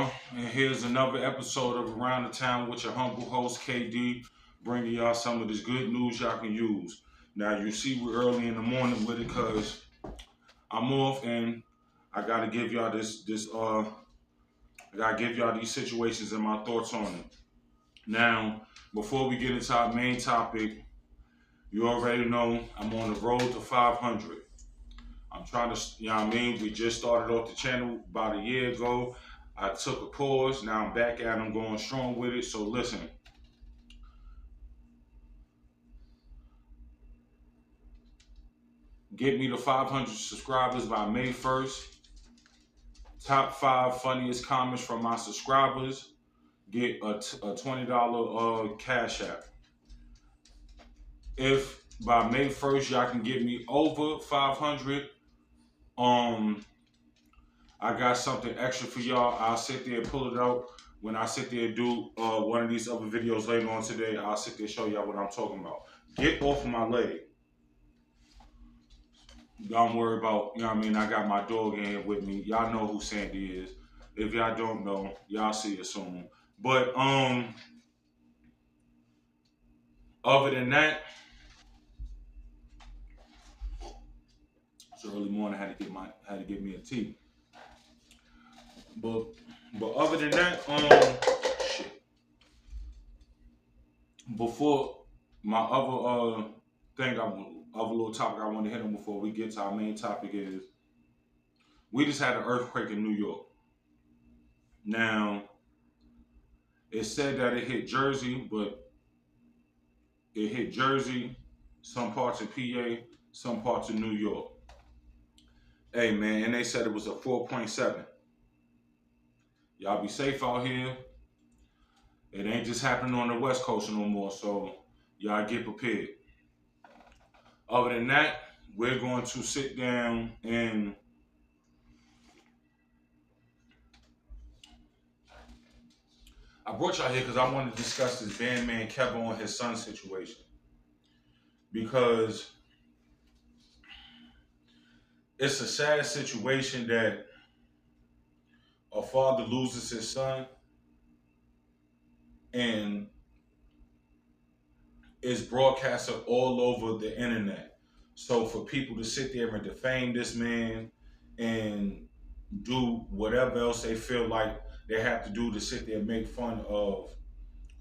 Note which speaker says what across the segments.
Speaker 1: y'all, and here's another episode of Around the Town with your humble host KD, bringing y'all some of this good news y'all can use. Now you see we're early in the morning with it because I'm off and I gotta give y'all I gotta give y'all these situations and my thoughts on it. Now, before we get into our main topic, you already know I'm on the road to 500. I'm trying to, you know what I mean? We just started off the channel about a year ago. I took a pause. Now I'm back at them going strong with it. So listen, get me to 500 subscribers by May 1st. Top 5 funniest comments from my subscribers get a $20 Cash App. If by May 1st y'all can get me over 500, I got something extra for y'all. I'll sit there and pull it out. When I sit there and do one of these other videos later on today, I'll sit there and show y'all what I'm talking about. Get off of my leg. Don't worry about, you know what I mean? I got my dog in here with me. Y'all know who Sandy is. If y'all don't know, y'all see it soon. But other than that, it's early morning. I had to get me a tea. But other than that, shit. Before my other other little topic I want to hit on before we get to our main topic is we just had an earthquake in New York. Now, it said that it hit Jersey, but it hit Jersey, some parts of PA, some parts of New York. Hey man, and they said it was a 4.7. Y'all be safe out here. It ain't just happening on the West Coast no more, so y'all get prepared. Other than that, we're going to sit down and I brought y'all here because I want to discuss this Bandman Kevo and his son situation. Because it's a sad situation that a father loses his son and it's broadcasted all over the internet. So for people to sit there and defame this man and do whatever else they feel like they have to do to sit there and make fun of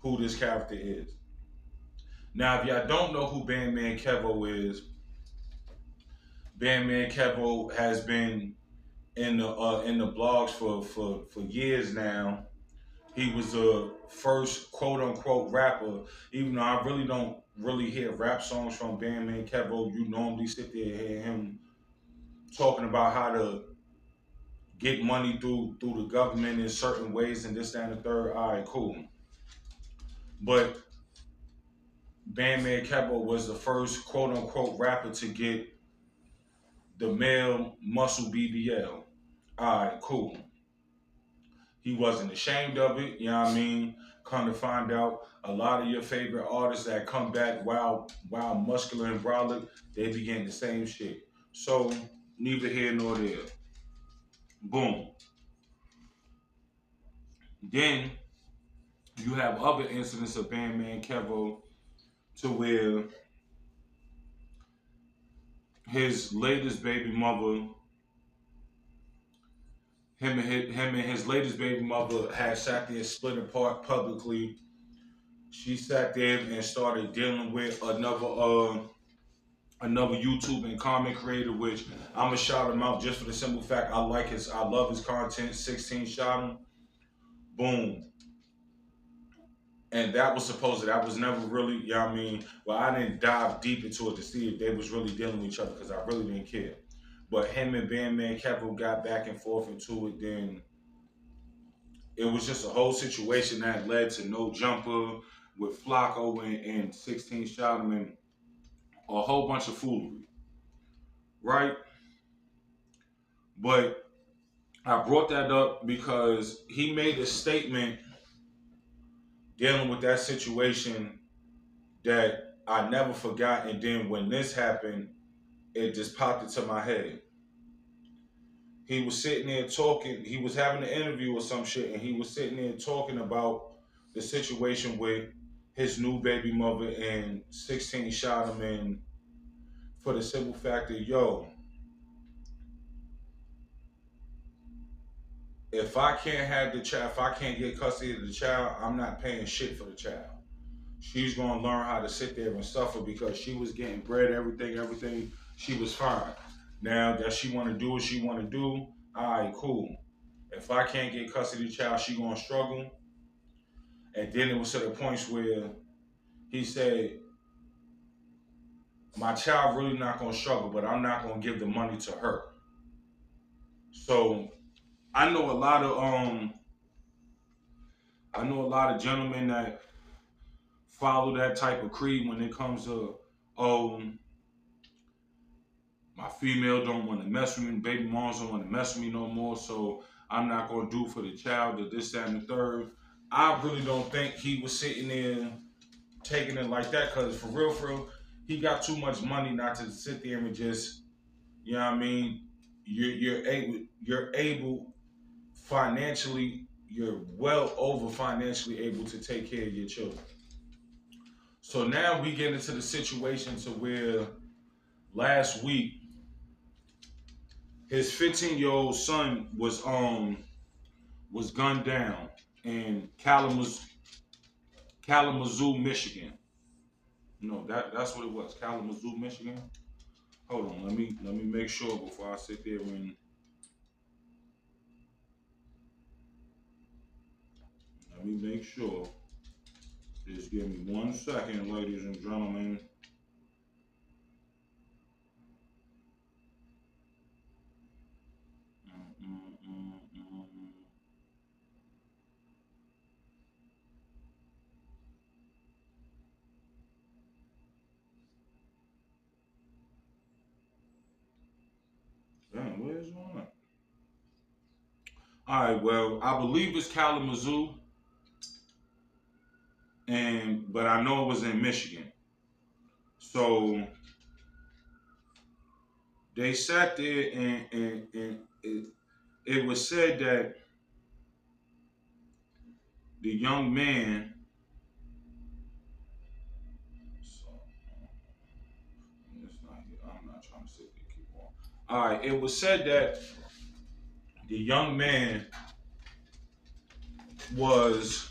Speaker 1: who this character is. Now, if y'all don't know who Bandman Kevo is, Bandman Kevo has been in the blogs for years now. He was the first quote unquote rapper, even though I really don't really hear rap songs from Bandman Kevo. You normally sit there and hear him talking about how to get money through the government in certain ways and this, that, and the third. All right, cool. But Bandman Kevo was the first quote unquote rapper to get the male muscle BBL. All right, cool. He wasn't ashamed of it, you know what I mean? Come to find out, a lot of your favorite artists that come back while muscular and brolic, they be getting the same shit. So, neither here nor there. Boom. Then, you have other incidents of Bandman Kevo to where his latest baby mother, him and his latest baby mother had sat there split apart publicly. She sat there and started dealing with another YouTube and comment creator, which I'm gonna shout him out just for the simple fact I love his content. 16 shot him, boom. And that was never really, you know what I mean? Well, I didn't dive deep into it to see if they was really dealing with each other because I really didn't care. But him and Bandman Kevo got back and forth into it. Then it was just a whole situation that led to No Jumper with Flacco and 16 shot him and a whole bunch of foolery, right? But I brought that up because he made a statement dealing with that situation that I never forgot. And then when this happened, it just popped into my head. he was sitting there talking. He was having an interview or some shit, and he was sitting there talking about the situation with his new baby mother, and 16 shot him in for the simple fact that, yo, if I can't have the child, if I can't get custody of the child, I'm not paying shit for the child. She's gonna learn how to sit there and suffer because she was getting bread, everything. She was fine. Now that she want to do what she want to do, all right, cool. If I can't get custody of the child, she gonna struggle. And then it was to the points where he said, "My child really not gonna struggle, but I'm not gonna give the money to her." So I know a lot of gentlemen that follow that type of creed when it comes to, my female don't want to mess with me, baby moms don't want to mess with me no more, so I'm not gonna do for the child, or this, that, and the third. I really don't think he was sitting there taking it like that, because for real, he got too much money not to sit there and just, you know what I mean? You're able financially, you're well over financially able to take care of your children. So now we get into the situation to where last week his 15-year-old son was gunned down in Kalamazoo, Michigan. No, that's what it was, Kalamazoo, Michigan. Hold on, let me make sure before I sit there and let me make sure. Just give me 1 second, ladies and gentlemen. Damn, where's one? All right, well, I believe it's Kalamazoo, but I know it was in Michigan. So they sat there, and it was said that the young man. So, it's not here. I'm not trying to sit there. Keep on. All right, it was said that the young man was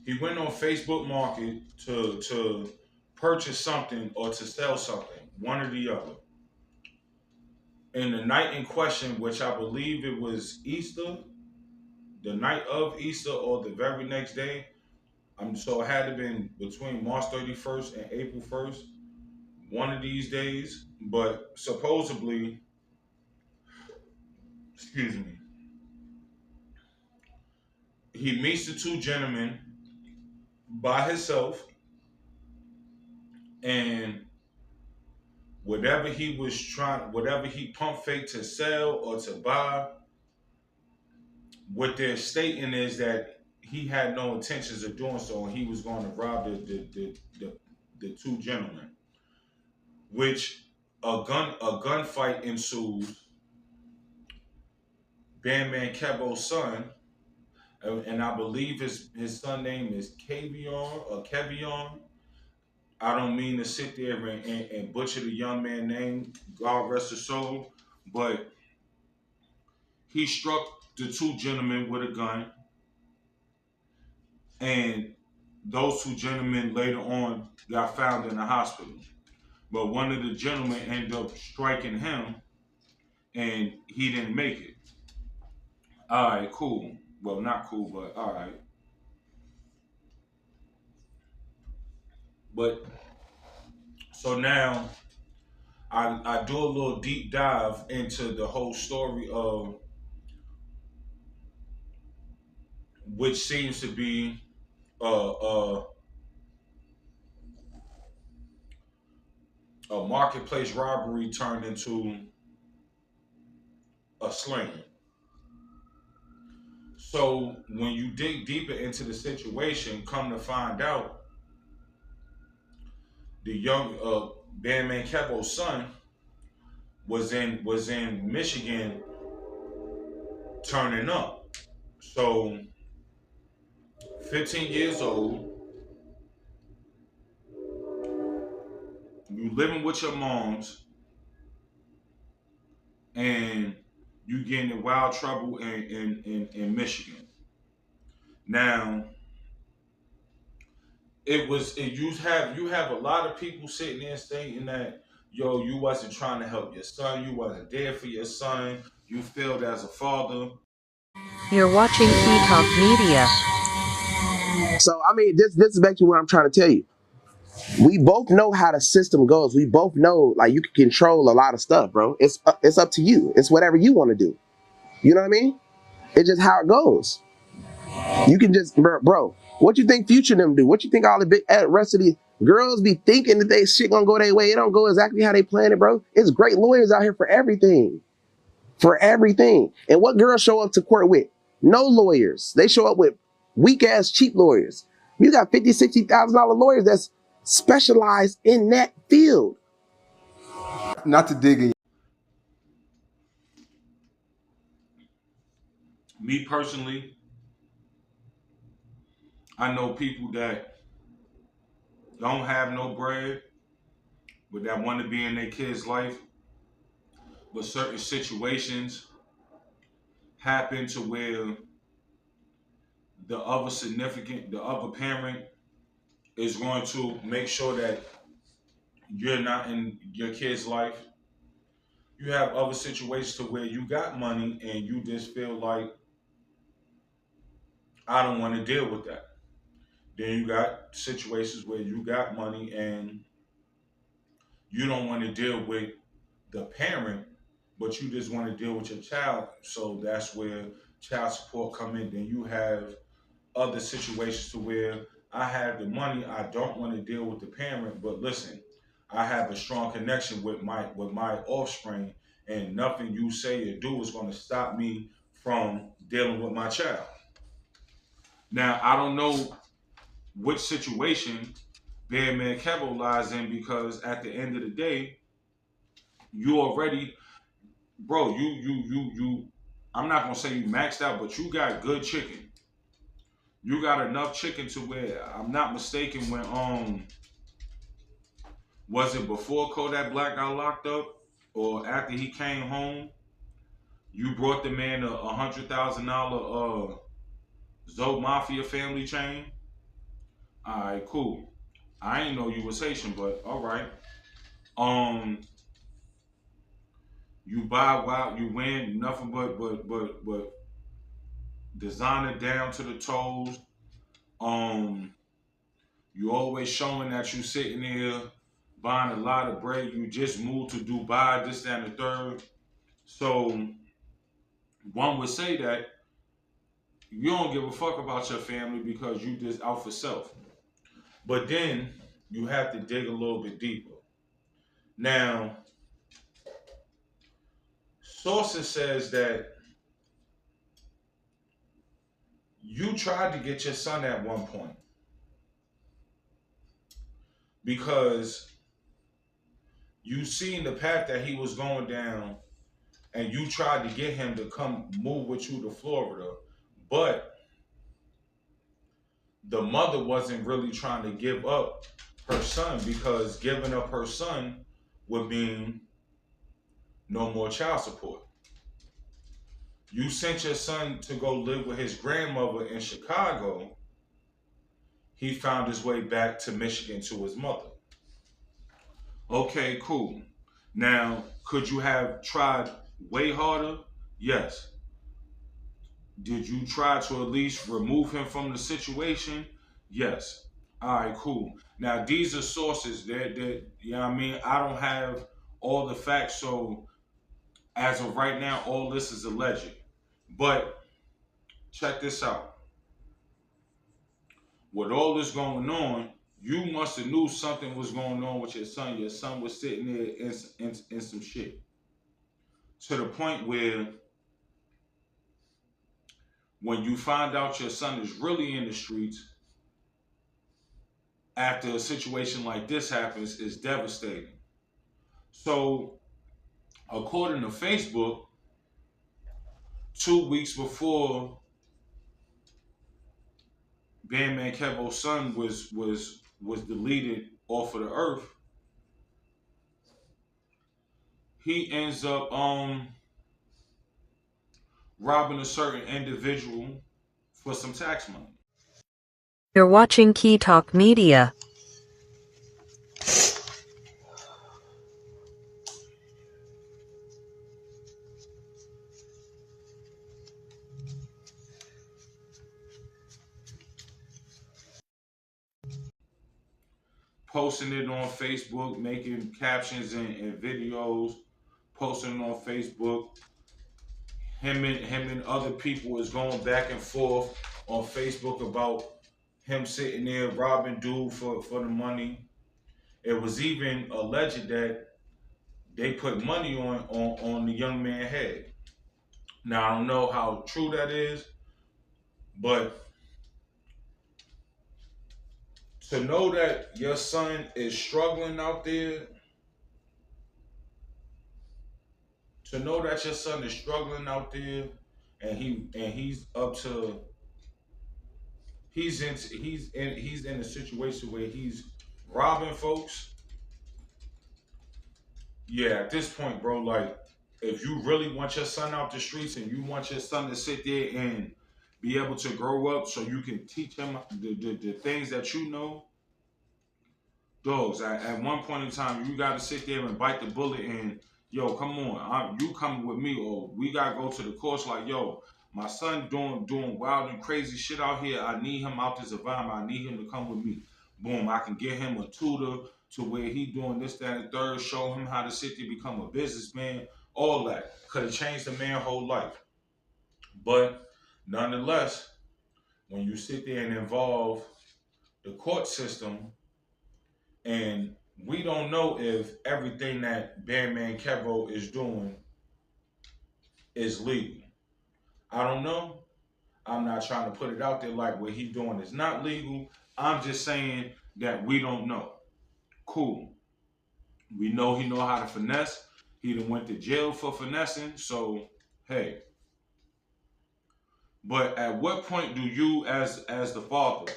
Speaker 1: he went on Facebook Market to purchase something or to sell something, one or the other. And the night in question, which I believe it was Easter, the night of Easter or the very next day, so it had to have been between March 31st and April 1st, one of these days. But supposedly, excuse me, he meets the two gentlemen by himself, and whatever he pump fake to sell or to buy, what they're stating is that he had no intentions of doing so, and he was going to rob the two gentlemen. Which a gunfight ensues. Bandman Kevo's son, and I believe his son name is Kevion or Kevion. I don't mean to sit there and butcher the young man's name, God rest his soul, but he struck the two gentlemen with a gun, and those two gentlemen later on got found in the hospital. But one of the gentlemen ended up striking him, and he didn't make it. All right, cool. Well, not cool, but all right. But so now I do a little deep dive into the whole story of which seems to be a, a marketplace robbery turned into a slaying. So when you dig deeper into the situation, come to find out, the young Bandman Kevo's son was in Michigan turning up. So 15 years old, you living with your moms, and you getting in wild trouble in Michigan. Now, you have a lot of people sitting there stating that, yo, you wasn't trying to help your son, you wasn't there for your son, you failed as a father.
Speaker 2: You're watching Talk Media.
Speaker 3: So I mean, this is basically what I'm trying to tell you. We both know how the system goes. We both know like you can control a lot of stuff, bro. It's up to you. It's whatever you want to do. You know what I mean? It's just how it goes. You can just, bro. What you think Future them do? What you think all the big rest of the girls be thinking that they shit gonna go their way? It don't go exactly how they plan it, bro. It's great lawyers out here for everything. For everything. And what girls show up to court with? No lawyers. They show up with weak ass cheap lawyers. You got $50,000, $60,000 lawyers that's specialized in that field.
Speaker 4: Not to dig in.
Speaker 1: Me personally, I know people that don't have no bread, but that want to be in their kid's life, but certain situations happen to where the other parent is going to make sure that you're not in your kid's life. You have other situations to where you got money and you just feel like, I don't want to deal with that. Then you got situations where you got money and you don't want to deal with the parent, but you just want to deal with your child. So that's where child support come in. Then you have other situations to where I have the money, I don't want to deal with the parent, but listen, I have a strong connection with my offspring, and nothing you say or do is going to stop me from dealing with my child. Now I don't know which situation Bandman Kevo lies in, because at the end of the day, you already, bro, you. I'm not gonna say you maxed out, but you got good chicken. You got enough chicken to where, I'm not mistaken, when was it before Kodak Black got locked up or after he came home? You brought the man $100,000 Zoe Mafia family chain. All right, cool. I ain't know you was Haitian, but all right. Um, you buy wild, you win nothing but designer down to the toes. Um, you always showing that you sitting there buying a lot of bread. You just moved to Dubai, this, that, and the third. So one would say that you don't give a fuck about your family because you just out for self. But then you have to dig a little bit deeper. Now, sources says that you tried to get your son at one point because you seen the path that he was going down, and you tried to get him to come move with you to Florida, but the mother wasn't really trying to give up her son, because giving up her son would mean no more child support. You sent your son to go live with his grandmother in Chicago. He found his way back to Michigan to his mother. Okay, cool. Now, could you have tried way harder? Yes. Did you try to at least remove him from the situation? Yes. All right, cool. Now, these are sources that you know what I mean? I don't have all the facts, so as of right now, all this is alleged. But check this out. With all this going on, you must have knew something was going on with your son. Your son was sitting there in some shit. To the point where when you find out your son is really in the streets, after a situation like this happens is devastating. So, according to Facebook, 2 weeks before Bandman Kevo's son was deleted off of the earth, he ends up robbing a certain individual for some tax money.
Speaker 2: You're watching Key Talk Media.
Speaker 1: Posting it on Facebook, making captions and videos, posting it on Facebook. Him and other people is going back and forth on Facebook about him sitting there robbing dude for the money. It was even alleged that they put money on the young man's head. Now I don't know how true that is, but to know that your son is struggling out there, to know that your son is struggling out there, and he's up to he's in a situation where he's robbing folks. Yeah, at this point, bro, like if you really want your son out the streets and you want your son to sit there and be able to grow up so you can teach him the things that you know, dogs, at one point in time, you got to sit there and bite the bullet and, yo, come on, you come with me, or we got to go to the course like, yo, my son doing wild and crazy shit out here. I need him out this environment. I need him to come with me. Boom, I can get him a tutor to where he doing this, that, and third, show him how to sit there, become a businessman, all that. Could have changed the man's whole life. But nonetheless, when you sit there and involve the court system, and we don't know if everything that Bandman Kevo is doing is legal. I don't know. I'm not trying to put it out there like what he's doing is not legal. I'm just saying that we don't know. Cool. We know he know how to finesse. He done went to jail for finessing. So hey. But at what point do you as the father,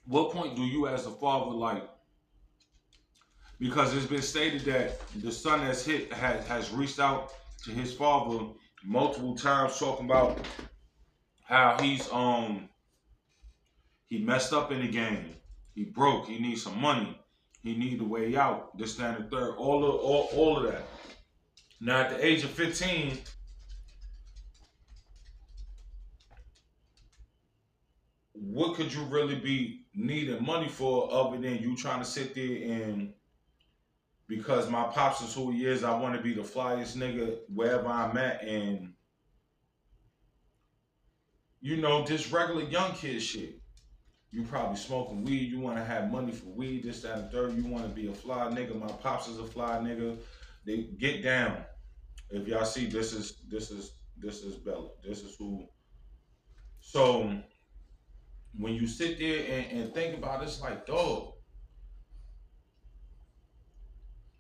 Speaker 1: what point do you as the father like, because it's been stated that the son that's hit has reached out to his father multiple times talking about how he messed up in the game. He broke. He needs some money. He need a way out. This, that, and the third. All of that. Now at the age of 15, what could you really be needing money for other than you trying to sit there and, because my pops is who he is, I want to be the flyest nigga wherever I'm at, and just regular young kid shit. You probably smoking weed. You want to have money for weed. This, that, and third. You want to be a fly nigga. My pops is a fly nigga. They get down. If y'all see, this is Bella. This is who. So when you sit there and think about it, it's like, dog,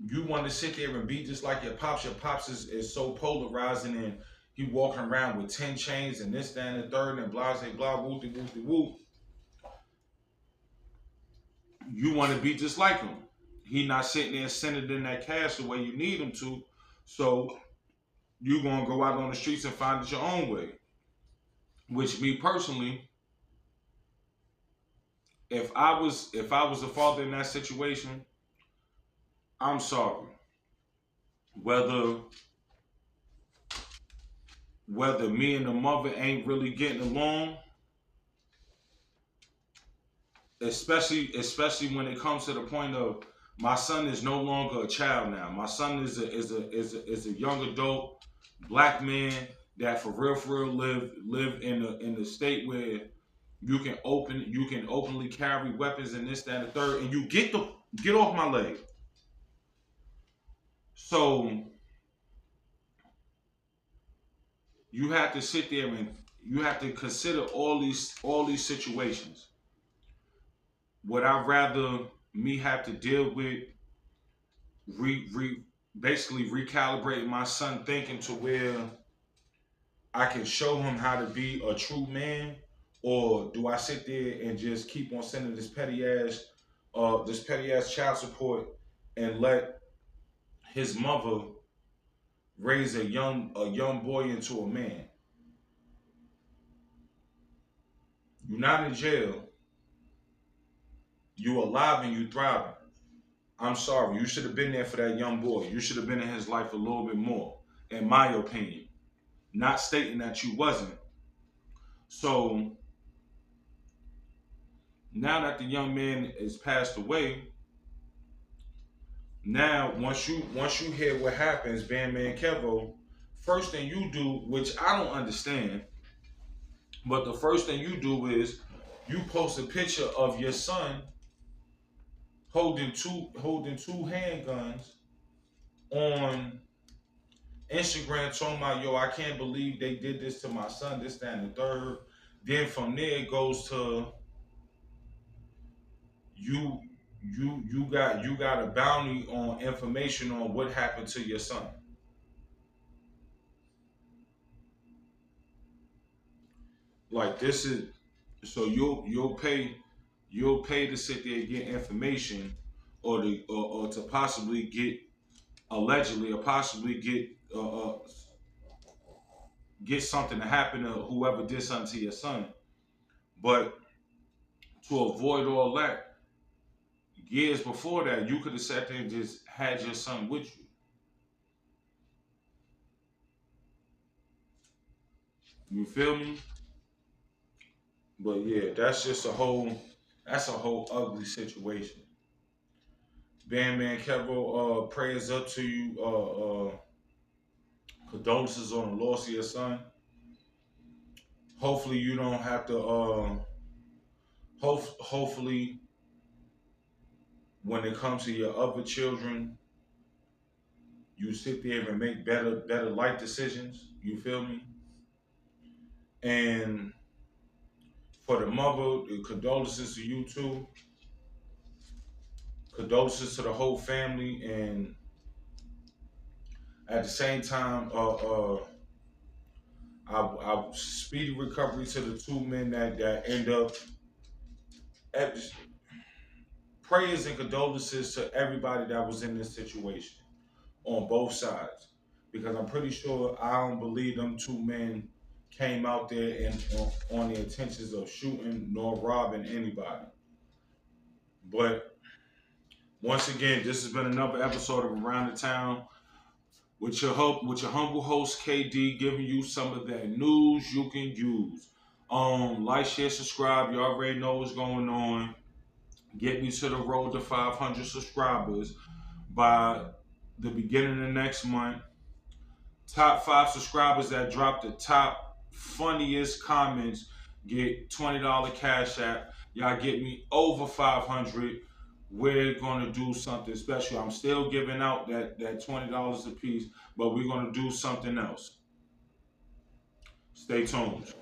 Speaker 1: you want to sit there and be just like your pops. Your pops is so polarizing, and he walking around with 10 chains and this, that, and the third, and blah, blah, blah, whoopty, whoopty, whoop. You want to be just like him. He not sitting there sending in that cash the way you need him to. So you gonna go out on the streets and find it your own way. Which, me personally, if I was a father in that situation, I'm sorry. Whether whether me and the mother ain't really getting along, especially when it comes to the point of my son is no longer a child now. My son is a young adult black man that for real live in the state where you can openly carry weapons and this, that, and the third, and you get off my leg. So you have to sit there and you have to consider all these situations. Would I rather me have to deal with basically recalibrating my son thinking to where I can show him how to be a true man, or do I sit there and just keep on sending this petty ass child support and let his mother raise a young boy into a man? You're not in jail. You alive and you thriving. I'm sorry. You should have been there for that young boy. You should have been in his life a little bit more, in my opinion. Not stating that you wasn't. So now that the young man is passed away, now once you hear what happens, Bandman Kevo, first thing you do, which I don't understand, but the first thing you do is you post a picture of your son holding two handguns on Instagram, talking about, yo, I can't believe they did this to my son, this, that, and the third. Then from there it goes to you you got a bounty on information on what happened to your son. Like, this is, so you'll pay to sit there and get information, or to possibly get, allegedly, or possibly get something to happen to whoever did something to your son. But to avoid all that, years before that, you could have sat there and just had your son with you. You feel me? But yeah, that's a whole ugly situation. Bandman Kevo, prayers up to you. Condolences on the loss of your son. Hopefully you don't have to. Hopefully, when it comes to your other children, you sit there and make better life decisions. You feel me? And for the mother, condolences to you too. Condolences to the whole family, and at the same time, I speedy recovery to the two men that end up. Prayers and condolences to everybody that was in this situation on both sides, because I'm pretty sure, I don't believe them two men came out there and on the intentions of shooting nor robbing anybody. But once again, this has been another episode of Around the Town with your humble host KD, giving you some of that news you can use. Like, share, subscribe. You already know what's going on. Get me to the road to 500 subscribers by the beginning of next month. Top 5 subscribers that drop the top funniest comments get $20 Cash App. Y'all get me over 500. We're gonna do something special. I'm still giving out that $20 a piece, but we're gonna do something else. Stay tuned.